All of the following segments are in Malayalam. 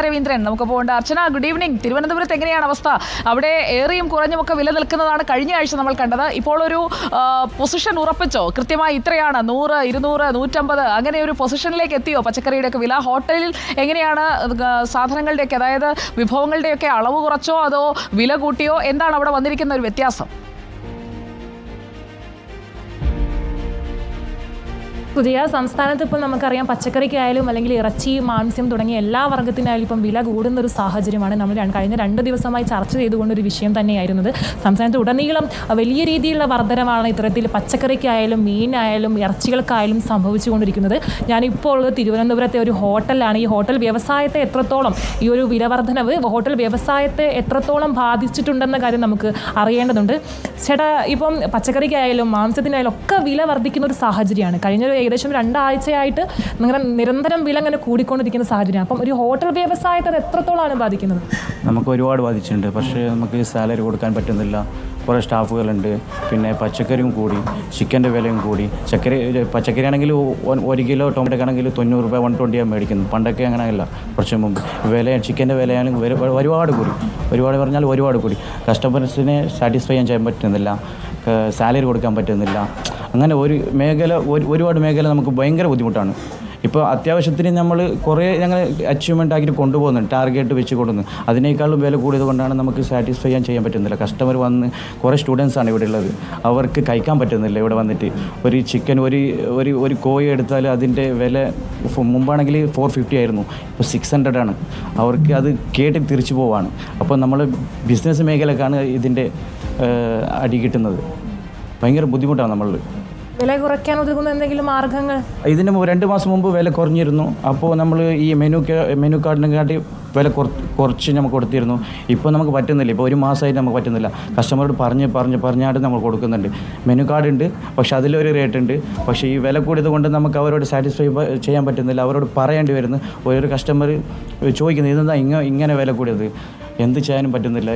രവീന്ദ്രൻ നമുക്ക് പോകേണ്ട. അർച്ചന, ഗുഡ് ഈവനിങ്. തിരുവനന്തപുരത്ത് എങ്ങനെയാണ് അവസ്ഥ? അവിടെ ഏറിയും കുറഞ്ഞുമൊക്കെ വില നിൽക്കുന്നതാണ് കഴിഞ്ഞ ആഴ്ച നമ്മൾ കണ്ടത്. ഇപ്പോൾ ഒരു പൊസിഷൻ ഉറപ്പിച്ചോ? കൃത്യമായി ഇത്രയാണ് 100, 200, 150 അങ്ങനെ ഒരു പൊസിഷനിലേക്ക് എത്തിയോ പച്ചക്കറിയുടെയൊക്കെ വില? ഹോട്ടലിൽ എങ്ങനെയാണ് സാധനങ്ങളുടെയൊക്കെ, അതായത് വിഭവങ്ങളുടെയൊക്കെ അളവ് കുറച്ചോ അതോ വില കൂട്ടിയോ? എന്താണ് അവിടെ വന്നിരിക്കുന്ന ഒരു വ്യത്യാസം? പുതിയ സംസ്ഥാനത്ത് ഇപ്പോൾ നമുക്കറിയാം പച്ചക്കറിക്കായാലും അല്ലെങ്കിൽ ഇറച്ചി, മാംസ്യം തുടങ്ങിയ എല്ലാ വർഗ്ഗത്തിനായാലും ഇപ്പം വില കൂടുന്നൊരു സാഹചര്യമാണ്. നമ്മൾ കഴിഞ്ഞ 2 ദിവസമായി ചർച്ച ചെയ്തുകൊണ്ടൊരു വിഷയം തന്നെയായിരുന്നത്. സംസ്ഥാനത്ത് ഉടനീളം വലിയ രീതിയിലുള്ള വർധനമാണ് ഇത്തരത്തിൽ പച്ചക്കറിക്കായാലും മീനായാലും ഇറച്ചികൾക്കായാലും സംഭവിച്ചുകൊണ്ടിരിക്കുന്നത്. ഞാനിപ്പോൾ ഉള്ളത് തിരുവനന്തപുരത്തെ ഒരു ഹോട്ടലിലാണ്. ഈ ഹോട്ടൽ വ്യവസായത്തെ എത്രത്തോളം ഈ ഒരു വില വർധനവ് ഹോട്ടൽ വ്യവസായത്തെ എത്രത്തോളം ബാധിച്ചിട്ടുണ്ടെന്ന കാര്യം നമുക്ക് അറിയേണ്ടതുണ്ട്. ചേട്ടാ, ഇപ്പം പച്ചക്കറിക്കായാലും മാംസത്തിനായാലും ഒക്കെ വില വർദ്ധിക്കുന്ന ഒരു സാഹചര്യമാണ്. കഴിഞ്ഞ ഏകദേശം 2 ആഴ്ചയായിട്ട് നിരന്തരം വില അങ്ങനെ കൂടിക്കൊണ്ടിരിക്കുന്ന സാഹചര്യമാണ്. അപ്പം ഒരു ഹോട്ടൽ വ്യവസായത്തെ അത് എത്രത്തോളമാണ് ബാധിക്കുന്നത്? നമുക്ക് ഒരുപാട് ബാധിച്ചിട്ടുണ്ട്. പക്ഷേ നമുക്ക് സാലറി കൊടുക്കാൻ പറ്റുന്നില്ല. കുറേ സ്റ്റാഫുകളുണ്ട്. പിന്നെ പച്ചക്കറിയും കൂടി, ചിക്കൻ്റെ വിലയും കൂടി. പച്ചക്കറി ആണെങ്കിൽ 1 കിലോ ടൊമാറ്റോ ആണെങ്കിൽ 90 രൂപ 120 മേടിക്കുന്നു. പണ്ടൊക്കെ അങ്ങനെയല്ല, കുറച്ച് മുമ്പ്. ചിക്കൻ്റെ വിലയാണെങ്കിൽ ഒരുപാട് കൂടി. ഒരുപാട് പറഞ്ഞാൽ ഒരുപാട് കൂടി. കസ്റ്റമേഴ്സിനെ സാറ്റിസ്ഫൈ ചെയ്യാൻ പറ്റുന്നില്ല, സാലറി കൊടുക്കാൻ പറ്റുന്നില്ല. അങ്ങനെ ഒരുപാട് മേഖല നമുക്ക് ഭയങ്കര ബുദ്ധിമുട്ടാണ്. ഇപ്പോൾ അത്യാവശ്യത്തിന് നമ്മൾ കുറേ ഞങ്ങൾ അച്ചീവ്മെൻ്റ് ആക്കിയിട്ട് കൊണ്ടുപോകുന്നുണ്ട്, ടാർഗറ്റ് വെച്ച് കൊണ്ടുവന്ന്. അതിനേക്കാളും വില കൂടിയത് കൊണ്ടാണ് നമുക്ക് സാറ്റിസ്ഫൈ ചെയ്യാൻ പറ്റുന്നില്ല. കസ്റ്റമർ വന്ന് കുറേ സ്റ്റുഡൻസാണ് ഇവിടെ ഉള്ളത്, അവർക്ക് കഴിക്കാൻ പറ്റുന്നില്ല. ഇവിടെ വന്നിട്ട് ഒരു ചിക്കൻ ഒരു കോഴി എടുത്താൽ അതിൻ്റെ വില മുമ്പാണെങ്കിൽ 450 ആയിരുന്നു, ഇപ്പോൾ 600 ആണ്. അവർക്ക് അത് കേട്ട് തിരിച്ചു പോവാണ്. അപ്പോൾ നമ്മൾ ബിസിനസ് മേഖലക്കാണ് ഇതിൻ്റെ അടി കിട്ടുന്നത്. ഭയങ്കര ബുദ്ധിമുട്ടാണ് നമ്മൾ. വില കുറയ്ക്കാൻ ഒതുങ്ങുന്ന എന്തെങ്കിലും മാർഗ്ഗങ്ങൾ? ഇതിന് 2 മാസം മുമ്പ് വില കുറഞ്ഞിരുന്നു. അപ്പോൾ നമ്മൾ ഈ മെനു കാർഡിനെക്കാട്ടി വില കുറച്ച് നമുക്ക് കൊടുത്തിരുന്നു. ഇപ്പോൾ നമുക്ക് പറ്റുന്നില്ല. ഇപ്പോൾ 1 മാസമായിട്ട് നമുക്ക് പറ്റുന്നില്ല. കസ്റ്റമറോട് പറഞ്ഞായിട്ട് നമ്മൾ കൊടുക്കുന്നുണ്ട്. മെനു കാർഡ് ഉണ്ട്, പക്ഷേ അതിലൊരു റേറ്റ് ഉണ്ട്. പക്ഷേ ഈ വില കൂടിയത് കൊണ്ട് നമുക്ക് അവരോട് സാറ്റിസ്ഫൈ ചെയ്യാൻ പറ്റുന്നില്ല. അവരോട് പറയേണ്ടി വരുന്നു. ഒരു കസ്റ്റമർ ചോദിക്കുന്നത് ഇതെന്താ ഇങ്ങനെ വില കൂടിയത്, എന്ത് ചെയ്യാനും പറ്റുന്നില്ല.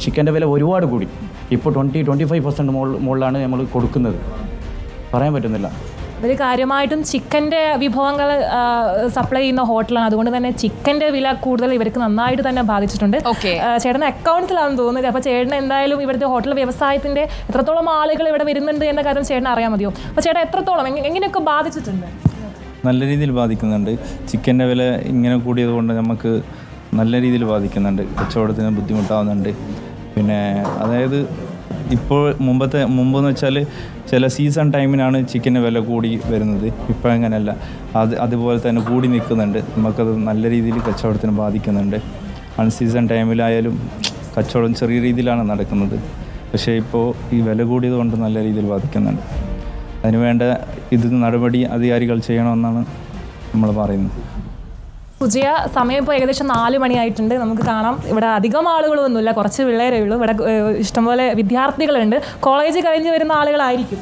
ചിക്കൻ്റെ വില ഒരുപാട് കൂടി. ഇപ്പോൾ 20-25% മുകളിലാണ് നമ്മൾ കൊടുക്കുന്നത്. പറയാൻ പറ്റുന്നില്ല. ഒരു കാര്യമായിട്ടും ചിക്കൻ്റെ വിഭവങ്ങൾ സപ്ലൈ ചെയ്യുന്ന ഹോട്ടലാണ്. അതുകൊണ്ട് തന്നെ ചിക്കൻ്റെ വില കൂടുതൽ ഇവർക്ക് നന്നായിട്ട് തന്നെ ബാധിച്ചിട്ടുണ്ട്. ചേട്ടൻ അക്കൗണ്ട്സിലാണെന്ന് തോന്നുന്നത്. അപ്പോൾ ചേട്ടൻ എന്തായാലും ഇവിടുത്തെ ഹോട്ടൽ വ്യവസായത്തിൻ്റെ എത്രത്തോളം ആളുകൾ ഇവിടെ വരുന്നുണ്ട് എന്ന കാര്യം ചേട്ടൻ അറിയാൻ മതിയോ? അപ്പോൾ ചേട്ടൻ എത്രത്തോളം എങ്ങനെയൊക്കെ ബാധിച്ചിട്ടുണ്ട്? നല്ല രീതിയിൽ ബാധിക്കുന്നുണ്ട്. ചിക്കൻ്റെ വില ഇങ്ങനെ കൂടിയത് കൊണ്ട് നമുക്ക് നല്ല രീതിയിൽ ബാധിക്കുന്നുണ്ട്. കച്ചവടത്തിന് ബുദ്ധിമുട്ടാവുന്നുണ്ട്. പിന്നെ അതായത് ഇപ്പോൾ മുമ്പെന്ന് വെച്ചാൽ ചില സീസൺ ടൈമിനാണ് ചിക്കൻ്റെ വില കൂടി വരുന്നത്. ഇപ്പോൾ അങ്ങനെയല്ല, അതുപോലെ തന്നെ കൂടി നിൽക്കുന്നുണ്ട്. നമുക്കത് നല്ല രീതിയിൽ കച്ചവടത്തിന് ബാധിക്കുന്നുണ്ട്. അൺസീസൺ ടൈമിലായാലും കച്ചവടം ചെറിയ രീതിയിലാണ് നടക്കുന്നത്. പക്ഷേ ഇപ്പോൾ ഈ വില കൂടിയത് കൊണ്ട് നല്ല രീതിയിൽ ബാധിക്കുന്നുണ്ട്. അതിനുവേണ്ട നടപടി അധികാരികൾ ചെയ്യണമെന്നാണ് നമ്മൾ പറയുന്നത്. സുജയ, സമയം ഇപ്പോൾ ഏകദേശം 4 മണിയായിട്ടുണ്ട്. നമുക്ക് കാണാം ഇവിടെ അധികം ആളുകളൊന്നുമില്ല, കുറച്ച് പിള്ളേരേ ഉള്ളൂ. ഇവിടെ ഇഷ്ടംപോലെ വിദ്യാർത്ഥികളുണ്ട്. കോളേജ് കഴിഞ്ഞ് വരുന്ന ആളുകളായിരിക്കും.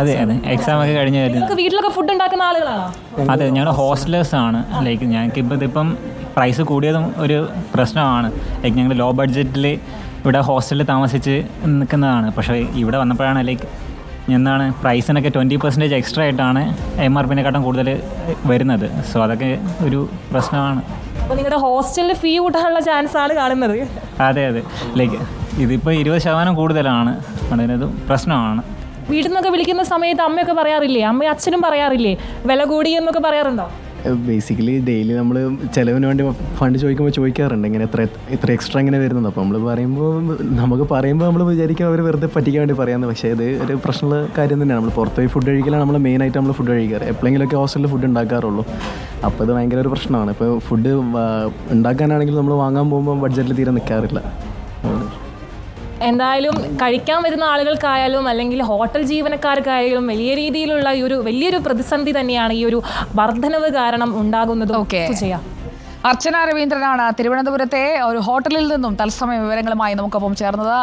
അതെ അതെ, എക്സാം ഒക്കെ കഴിഞ്ഞ് വരുന്നത്. വീട്ടിലൊക്കെ ഫുഡ് ഉണ്ടാക്കുന്ന ആളുകളാണോ? അതെ, ഞങ്ങൾ ഹോസ്റ്റലേഴ്സ് ആണ്. ലൈക്ക് ഞങ്ങൾക്ക് ഇതിപ്പം പ്രൈസ് കൂടിയതും ഒരു പ്രശ്നമാണ്. ലൈക്ക് ഞങ്ങൾ ലോ ബഡ്ജറ്റിൽ ഇവിടെ ഹോസ്റ്റലിൽ താമസിച്ച് നിൽക്കുന്നതാണ്. പക്ഷേ ഇവിടെ വന്നപ്പോഴാണ് ലൈക്ക് എന്താണ് പ്രൈസിനൊക്കെ 20% എക്സ്ട്രാ ആയിട്ടാണ് MRPനെക്കാട്ടും കൂടുതൽ വരുന്നത്. സോ അതൊക്കെ ഒരു പ്രശ്നമാണ്. അപ്പോൾ നിങ്ങളുടെ ഹോസ്റ്റലിൽ ഫീ കൂട്ടാനുള്ള ചാൻസ് ആണ് കാണുന്നത്? അതെ അതെ, ലൈക്ക് ഇതിപ്പോൾ 20% കൂടുതലാണ്. അതിനത് പ്രശ്നമാണ്. വീട്ടിൽ നിന്നൊക്കെ വിളിക്കുന്ന സമയത്ത് അമ്മയൊക്കെ പറയാറില്ലേ, അമ്മയും അച്ഛനും പറയാറില്ലേ വില കൂടി എന്നൊക്കെ പറയാറുണ്ടോ? ബേസിക്കലി ഡെയിലി നമ്മൾ ചിലവിന് വേണ്ടി ഫണ്ട് ചോദിക്കാറുണ്ട്, ഇങ്ങനെ ഇത്ര എക്സ്ട്രാ ഇങ്ങനെ വരുന്നത്. അപ്പോൾ നമുക്ക് പറയുമ്പോൾ നമ്മൾ വിചാരിക്കും അവർ വെറുതെ പറ്റിക്കാൻ വേണ്ടി പറയാമെന്ന്. പക്ഷേ ഇത് ഒരു പ്രശ്നമുള്ള കാര്യം തന്നെയാണ്. നമ്മൾ പുറത്ത് പോയി ഫുഡ് കഴിക്കലാണ് നമ്മൾ മെയിനായിട്ട് നമ്മൾ ഫുഡ് കഴിക്കാറ്. എപ്പോഴെങ്കിലുമൊക്കെ ഹോസ്റ്റലിൽ ഫുഡ് ഉണ്ടാക്കാറുള്ളൂ. അപ്പോൾ ഇത് ഭയങ്കര ഒരു പ്രശ്നമാണ്. ഇപ്പോൾ ഫുഡ് ഉണ്ടാക്കാനാണെങ്കിൽ നമ്മൾ വാങ്ങാൻ പോകുമ്പോൾ ബഡ്ജറ്റിൽ തീരെ നിൽക്കാറില്ല. എന്തായാലും കഴിക്കാൻ വരുന്ന ആളുകൾക്കായാലും അല്ലെങ്കിൽ ഹോട്ടൽ ജീവനക്കാർക്കായാലും വലിയ രീതിയിലുള്ള ഈ ഒരു വലിയൊരു പ്രതിസന്ധി തന്നെയാണ് ഈ ഒരു വർധനവ് കാരണം ഉണ്ടാകുന്നത്. അർച്ചന രവീന്ദ്രനാണ് തിരുവനന്തപുരത്തെ ഒരു ഹോട്ടലിൽ നിന്നും തത്സമയ വിവരങ്ങളുമായി നമുക്കൊപ്പം ചേർന്നത്.